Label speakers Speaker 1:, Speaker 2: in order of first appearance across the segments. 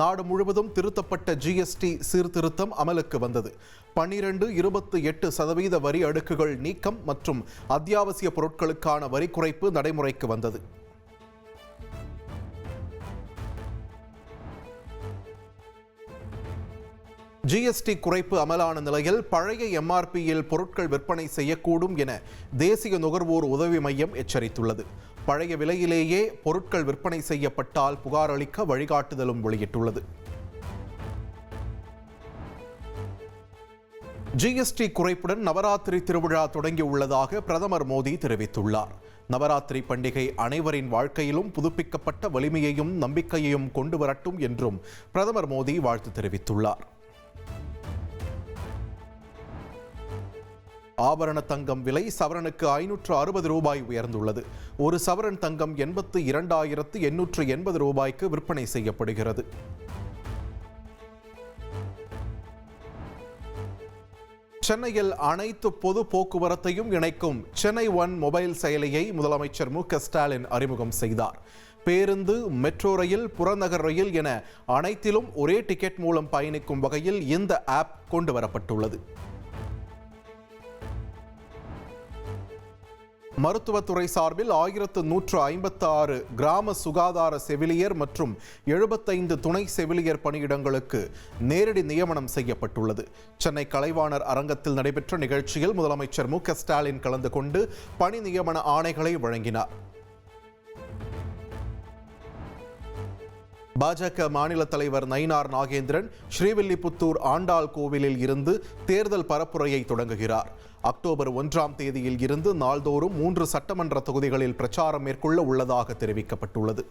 Speaker 1: நாடு முழுவதும் திருத்தப்பட்ட ஜிஎஸ்டி சீர்திருத்தம் அமலுக்கு வந்தது. 12-28% வரி அடுக்குகள் நீக்கம் மற்றும் அத்தியாவசிய பொருட்களுக்கான வரி குறைப்பு நடைமுறைக்கு வந்தது. ஜிஎஸ்டி குறைப்பு அமலான நிலையில் பழைய எம்ஆர்பியில் பொருட்கள் விற்பனை செய்யக்கூடும் என தேசிய நுகர்வோர் உதவி மையம் எச்சரித்துள்ளது. பழைய விலையிலேயே பொருட்கள் விற்பனை செய்யப்பட்டால் புகார் அளிக்க வழிகாட்டுதலும் வெளியிட்டுள்ளது. ஜிஎஸ்டி குறைப்புடன் நவராத்திரி திருவிழா தொடங்கியுள்ளதாக பிரதமர் மோடி தெரிவித்துள்ளார். நவராத்திரி பண்டிகை அனைவரின் வாழ்க்கையிலும் புதுப்பிக்கப்பட்ட வலிமையையும் நம்பிக்கையையும் கொண்டு வரட்டும் என்றும் பிரதமர் மோடி வாழ்த்து தெரிவித்துள்ளார். ஆபரண தங்கம் விலை சவரனுக்கு 560 ரூபாய் உயர்ந்துள்ளது. ஒரு சவரன் தங்கம் 82,880 ரூபாய்க்கு விற்பனை செய்யப்படுகிறது. சென்னையில் அனைத்து பொது போக்குவரத்தையும் இணைக்கும் சென்னை ஒன் மொபைல் செயலியை முதலமைச்சர் மு க ஸ்டாலின் அறிமுகம் செய்தார். பேருந்து, மெட்ரோ ரயில், புறநகர் ரயில் என அனைத்திலும் ஒரே டிக்கெட் மூலம் பயணிக்கும் வகையில் இந்த ஆப் கொண்டு வரப்பட்டுள்ளது. மருத்துவத்துறை சார்பில் 1156 கிராம சுகாதார செவிலியர் மற்றும் 75 துணை செவிலியர் பணியிடங்களுக்கு நேரடி நியமனம் செய்யப்பட்டுள்ளது. சென்னை கலைவாணர் அரங்கத்தில் நடைபெற்ற நிகழ்ச்சியில் முதலமைச்சர் மு க ஸ்டாலின் கலந்து கொண்டு பணி நியமன ஆணைகளை வழங்கினார். பாஜக மாநில தலைவர் நயினார் நாகேந்திரன் ஸ்ரீவில்லிபுத்தூர் ஆண்டாள் கோவிலில் இருந்து தேர்தல் பரப்புரையை தொடங்குகிறார். அக்டோபர் 1ஆம் தேதியில் இருந்து நாள்தோறும் 3 சட்டமன்ற தொகுதிகளில் பிரச்சாரம் மேற்கொள்ள உள்ளதாக தெரிவிக்கப்பட்டுள்ளது.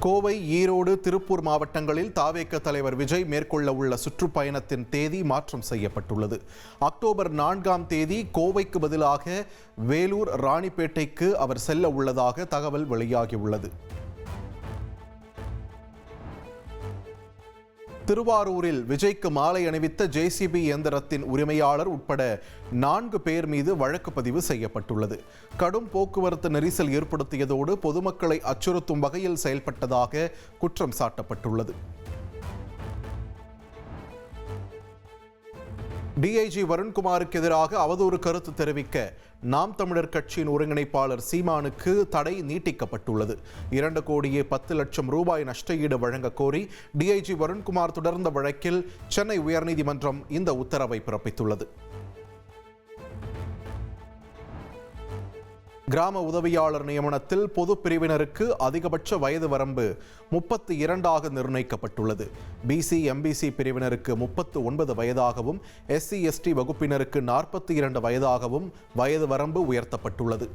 Speaker 1: கோவை, ஈரோடு, திருப்பூர் மாவட்டங்களில் தாவேக தலைவர் விஜய் மேற்கொள்ள உள்ள சுற்றுப்பயணத்தின் தேதி மாற்றம் செய்யப்பட்டுள்ளது. அக்டோபர் 4ஆம் தேதி கோவைக்கு பதிலாக வேலூர், ராணிப்பேட்டைக்கு அவர் செல்ல உள்ளதாக தகவல் வெளியாகியுள்ளது. திருவாரூரில் விஜய்க்கு மாலை அணிவித்த ஜேசிபி இயந்திரத்தின் உரிமையாளர் உட்பட 4 பேர் மீது வழக்கு பதிவு செய்யப்பட்டுள்ளது. கடும் போக்குவரத்து நெரிசல் ஏற்படுத்தியதோடு பொதுமக்களை அச்சுறுத்தும் வகையில் செயல்பட்டதாக குற்றம் சாட்டப்பட்டுள்ளது. டிஐஜி வருண்குமாருக்கு எதிராக அவதூறு கருத்து தெரிவிக்க நாம் தமிழர் கட்சியின் ஒருங்கிணைப்பாளர் சீமானுக்கு தடை நீட்டிக்கப்பட்டுள்ளது. 2,10,00,000 ரூபாய் நஷ்டஈடு வழங்க கோரி டிஐஜி வருண்குமார் தொடர்ந்த வழக்கில் சென்னை உயர்நீதிமன்றம் இந்த உத்தரவை பிறப்பித்துள்ளது. கிராம உதவியாளர் நியமனத்தில் பொது பிரிவினருக்கு அதிகபட்ச வயது வரம்பு 32ஆக நிர்ணயிக்கப்பட்டுள்ளது. பிசி, எம்பிசி பிரிவினருக்கு 39 வயதாகவும், எஸ்சி, எஸ்டி வகுப்பினருக்கு 42 வயதாகவும் வயது வரம்பு உயர்த்தப்பட்டுள்ளது.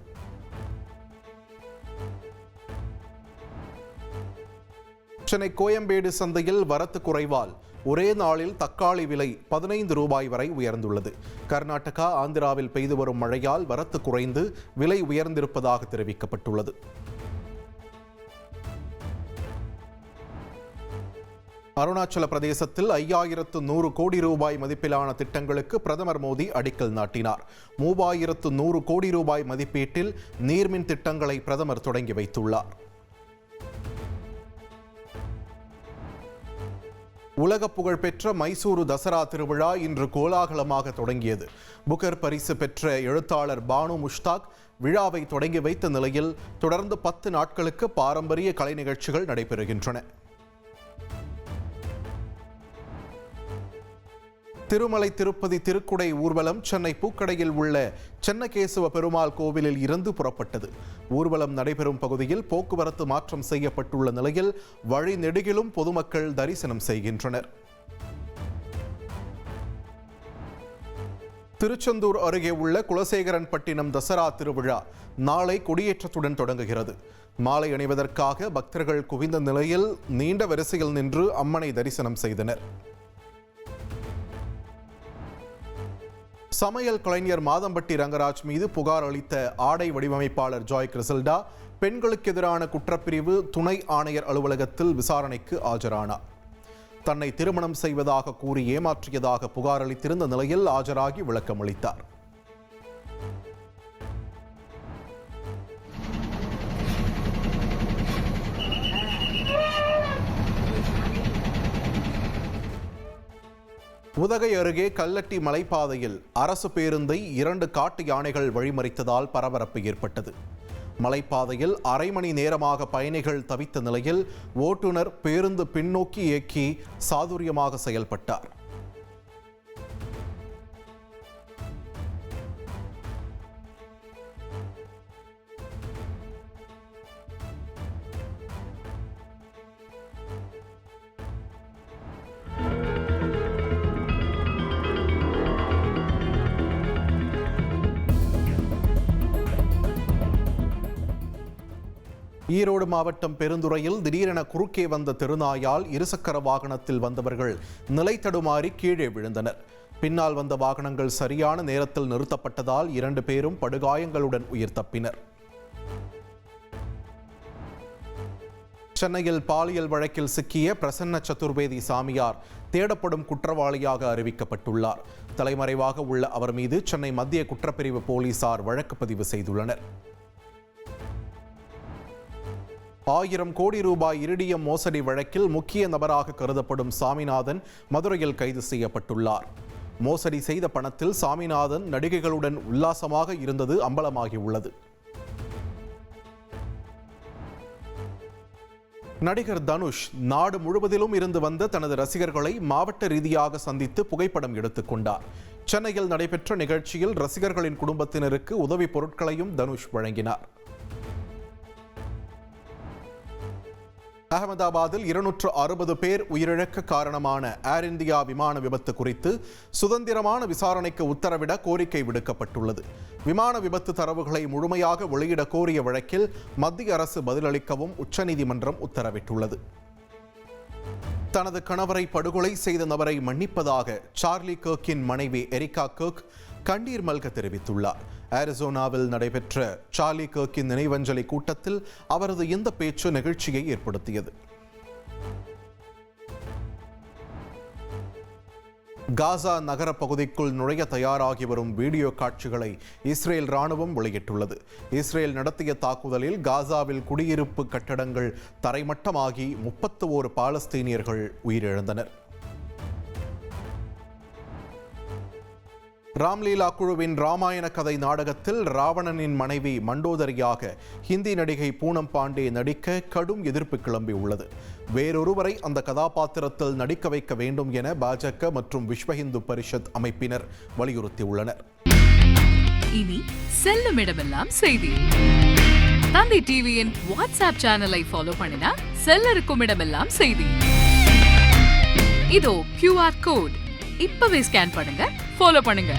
Speaker 1: சென்னை கோயம்பேடு சந்தையில் வரத்து குறைவால் ஒரே நாளில் தக்காளி விலை 15 ரூபாய் வரை உயர்ந்துள்ளது. கர்நாடகா, ஆந்திராவில் பெய்து வரும் மழையால் வரத்து குறைந்து விலை உயர்ந்திருப்பதாக தெரிவிக்கப்பட்டுள்ளது. அருணாச்சல பிரதேசத்தில் 5100 கோடி ரூபாய் மதிப்பிலான திட்டங்களுக்கு பிரதமர் மோடி அடிக்கல் நாட்டினார். 3100 கோடி ரூபாய் மதிப்பீட்டில் நீர்மின் திட்டங்களை பிரதமர் தொடங்கி வைத்துள்ளார். உலக புகழ்பெற்ற மைசூரு தசரா திருவிழா இன்று கோலாகலமாக தொடங்கியது. புகர் பரிசு பெற்ற எழுத்தாளர் பானு முஷ்தாக் விழாவை தொடங்கி வைத்த நிலையில் தொடர்ந்து 10 நாட்களுக்கு பாரம்பரிய கலை நிகழ்ச்சிகள் நடைபெறுகின்றன. திருமலை திருப்பதி திருக்குடை ஊர்வலம் சென்னை பூக்கடையில் உள்ள சென்னகேசவ பெருமாள் கோவிலில் இருந்து புறப்பட்டது. ஊர்வலம் நடைபெறும் பகுதியில் போக்குவரத்து மாற்றம் செய்யப்பட்டுள்ள நிலையில் வழி நெடுகிலும் பொதுமக்கள் தரிசனம் செய்கின்றனர். திருச்செந்தூர் அருகே உள்ள குலசேகரன்பட்டினம் தசரா திருவிழா நாளை கொடியேற்றத்துடன் தொடங்குகிறது. மாலை அணிவதற்காக பக்தர்கள் குவிந்த நிலையில் நீண்ட வரிசையில் நின்று அம்மனை தரிசனம் செய்தனர். சமையல் கலைஞர் மாதம்பட்டி ரங்கராஜ் மீது புகார் அளித்த ஆடை வடிவமைப்பாளர் ஜாய் கிறிசல்டா பெண்களுக்கு எதிரான குற்றப்பிரிவு துணை ஆணையர் அலுவலகத்தில் விசாரணைக்கு ஆஜரானார். தன்னை திருமணம் செய்வதாக கூறி ஏமாற்றியதாக புகார் அளித்திருந்த நிலையில் ஆஜராகி விளக்கமளித்தார். உதகை அருகே கல்லட்டி மலைப்பாதையில் அரசு பேருந்தை 2 காட்டு யானைகள் வழிமறித்ததால் பரபரப்பு ஏற்பட்டது. மலைப்பாதையில் அரை மணி நேரமாக பயணிகள் தவித்த நிலையில் ஓட்டுநர் பேருந்து பின்னோக்கி இயக்கி சாதுரியமாக செயல்பட்டார். ஈரோடு மாவட்டம் பெருந்துறையில் திடீரென குறுக்கே வந்த தெருநாயால் இருசக்கர வாகனத்தில் வந்தவர்கள் நிலை தடுமாறி கீழே விழுந்தனர். பின்னால் வந்த வாகனங்கள் சரியான நேரத்தில் நிறுத்தப்பட்டதால் 2 பேரும் படுகாயங்களுடன் உயிர் தப்பினர். சென்னையில் பாலியல் வழக்கில் சிக்கிய பிரசன்ன சதுர்வேதி சாமியார் தேடப்படும் குற்றவாளியாக அறிவிக்கப்பட்டுள்ளார். தலைமறைவாக உள்ள அவர் மீது சென்னை மத்திய குற்றப்பிரிவு போலீசார் வழக்கு பதிவு செய்துள்ளனர். 1000 கோடி ரூபாய் இரிடியம் மோசடி வழக்கில் முக்கிய நபராக கருதப்படும் சாமிநாதன் மதுரையில் கைது செய்யப்பட்டுள்ளார். மோசடி செய்த பணத்தில் சாமிநாதன் நடிகைகளுடன் உல்லாசமாக இருந்தது அம்பலமாகியுள்ளது. நடிகர் தனுஷ் நாடு முழுவதிலும் இருந்து வந்த தனது ரசிகர்களை மாவட்ட ரீதியாக சந்தித்து புகைப்படம் எடுத்துக் கொண்டார். சென்னையில் நடைபெற்ற நிகழ்ச்சியில் ரசிகர்களின் குடும்பத்தினருக்கு உதவி பொருட்களையும் தனுஷ் வழங்கினார். அகமதாபாத்தில் 260 பேர் உயிரிழக்க காரணமான ஏர் இந்தியா விமான விபத்து குறித்து சுதந்திரமான விசாரணைக்கு உத்தரவிட கோரிக்கை விடுக்கப்பட்டுள்ளது. விமான விபத்து தரவுகளை முழுமையாக வெளியிட கோரிய வழக்கில் மத்திய அரசு பதிலளிக்கவும் உச்சநீதிமன்றம் உத்தரவிட்டுள்ளது. தனது கணவரை படுகொலை செய்த நபரை மன்னிப்பதாக சார்லி கர்க்கின் மனைவி எரிகா கர்க் கண்ணீர் மல்க தெரிவித்துள்ளார். அரிசோனாவில் நடைபெற்ற சார்லி கர்க்கின் நினைவஞ்சலி கூட்டத்தில் அவரது இந்த பேச்சு நிகழ்ச்சியை ஏற்படுத்தியது. காசா நகர பகுதிக்குள் நுழைய தயாராகி வரும் வீடியோ காட்சிகளை இஸ்ரேல் ராணுவம் வெளியிட்டுள்ளது. இஸ்ரேல் நடத்திய தாக்குதலில் காசாவில் குடியிருப்பு கட்டடங்கள் தரைமட்டமாகி 31 பாலஸ்தீனியர்கள் உயிரிழந்தனர். ராம்லீலா குழுவின் ராமாயண கதை நாடகத்தில் ராவணனின் மனைவி மண்டோதரியாக ஹிந்தி நடிகை பூனம் பாண்டே நடிக்க கடும் எதிர்ப்பு கிளம்பியுள்ளது. வேறொருவரை அந்த கதாபாத்திரத்தில் நடிக்க வைக்க வேண்டும் என பாஜக மற்றும் விஸ்வ இந்து பரிஷத் அமைப்பினர் வலியுறுத்தியுள்ளனர்.
Speaker 2: இனி செல்லும் இடமெல்லாம் செய்தி. தந்தி டிவியின் வாட்ஸ்அப் சேனலை ஃபாலோ பண்ணினா செல்ல இருக்கும் இடமெல்லாம் செய்தி. இதோ QR கோட் இப்பவே ஸ்கேன் பண்ணுங்க, ஃபாலோ பண்ணுங்க.